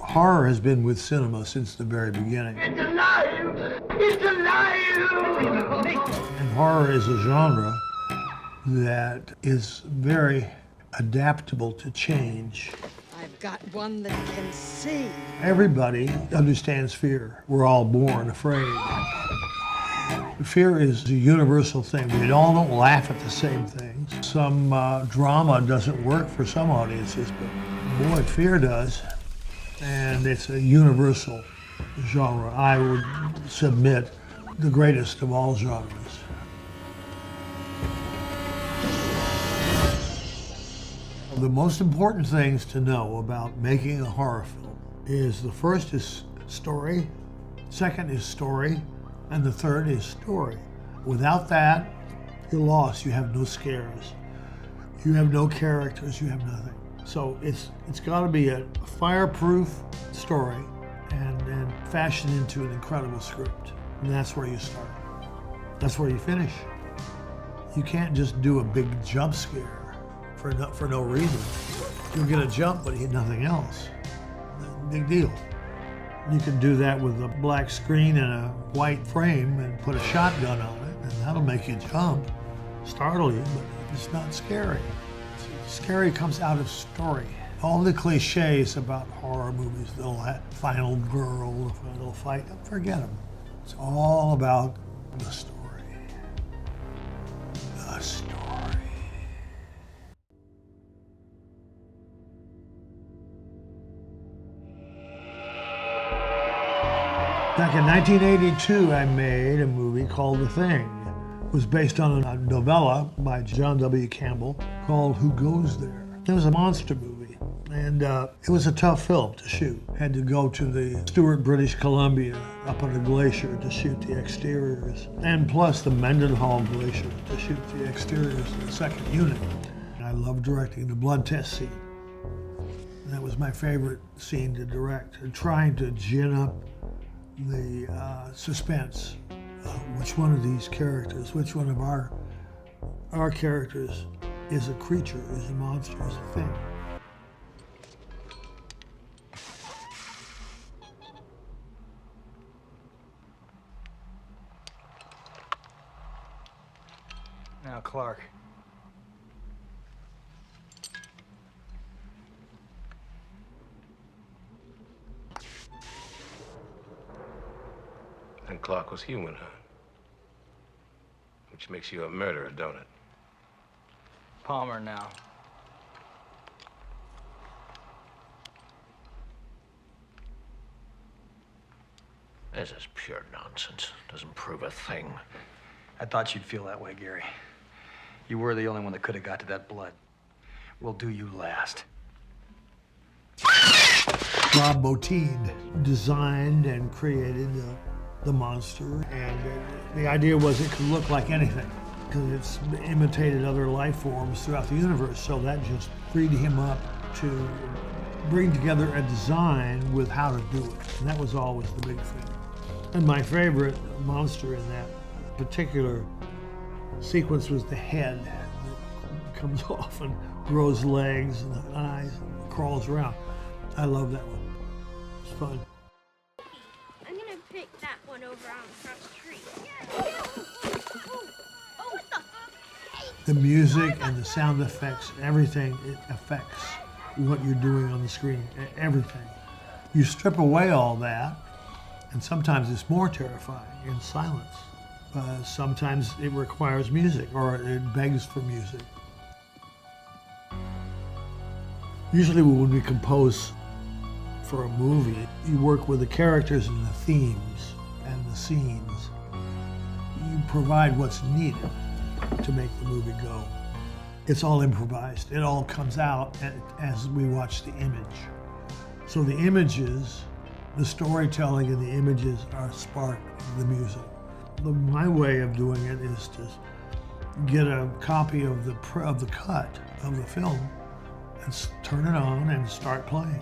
Horror has been with cinema since the very beginning. It's alive! It's alive! And horror is a genre that is very adaptable to change. I've got one that can see. Everybody understands fear. We're all born afraid. Fear is a universal thing. We all don't laugh at the same things. Some drama doesn't work for some audiences, but boy, fear does. And it's a universal genre. I would submit the greatest of all genres. The most important things to know about making a horror film is the first is story, second is story, and the third is story. Without that, you're lost. You have no scares. You have no characters. You have nothing. So it's got to be a fireproof story and fashioned into an incredible script. And that's where you start. That's where you finish. You can't just do a big jump scare for no reason. You'll get a jump, but you get nothing else. Big deal. You can do that with a black screen and a white frame and put a shotgun on it, and that'll make you jump, startle you, but it's not scary. Scary comes out of story. All the cliches about horror movies, the final girl, the final fight, forget them. It's all about the story. The story. Back in 1982, I made a movie called The Thing. It was based on a novella by John W. Campbell called Who Goes There? It was a monster movie, and it was a tough film to shoot. Had to go to the Stewart, British Columbia, up on a glacier to shoot the exteriors, and plus the Mendenhall Glacier to shoot the exteriors of the second unit. And I loved directing the blood test scene. And that was my favorite scene to direct, and trying to gin up the suspense. Which one of these characters, which one of our characters is a creature, is a monster, is a thing. Now, Clark. And Clark was human, huh? Which makes you a murderer, don't it? Palmer now. This is pure nonsense. Doesn't prove a thing. I thought you'd feel that way, Gary. You were the only one that could have got to that blood. We'll do you last. Bob Bottin designed and created the monster, and the idea was it could look like anything because it's imitated other life forms throughout the universe, so that just freed him up to bring together a design with how to do it, and that was always the big thing. And my favorite monster in that particular sequence was the head that comes off and grows legs and eyes and crawls around. I love that one. It's fun. I'm gonna pick that one over on across the street. Oh, what the? The music and the sound effects, everything, it affects what you're doing on the screen, everything. You strip away all that, and sometimes it's more terrifying in silence. Sometimes it requires music, or it begs for music. Usually when we compose for a movie, you work with the characters and the themes and the scenes. You provide what's needed to make the movie go. It's all improvised. It all comes out as we watch the image. So the images, the storytelling and the images are spark of the music. My way of doing it is to get a copy of the cut of the film and turn it on and start playing.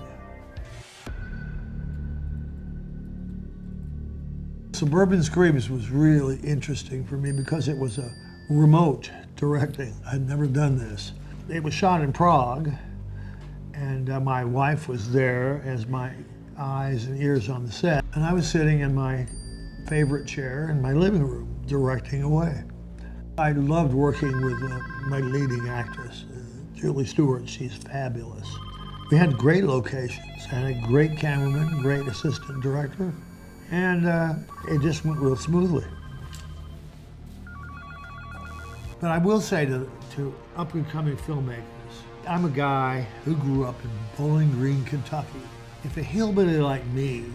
Suburban Screams was really interesting for me because it was a remote directing. I'd never done this. It was shot in Prague, and my wife was there as my eyes and ears on the set. And I was sitting in my favorite chair in my living room, directing away. I loved working with my leading actress, Julie Stewart. She's fabulous. We had great locations and a great cameraman, great assistant director, and it just went real smoothly. But I will say to up-and-coming filmmakers, I'm a guy who grew up in Bowling Green, Kentucky. If a hillbilly like me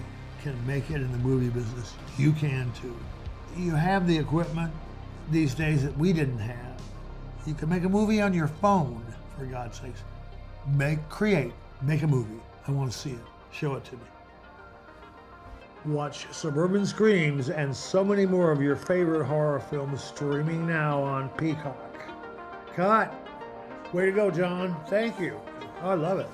can make it in the movie business, you can too. You have the equipment these days that we didn't have. You can make a movie on your phone, for God's sakes. Make a movie. I want to see it. Show it to me. Watch Suburban Screams and so many more of your favorite horror films streaming now on Peacock. Cut. Way to go, John. Thank you. I love it.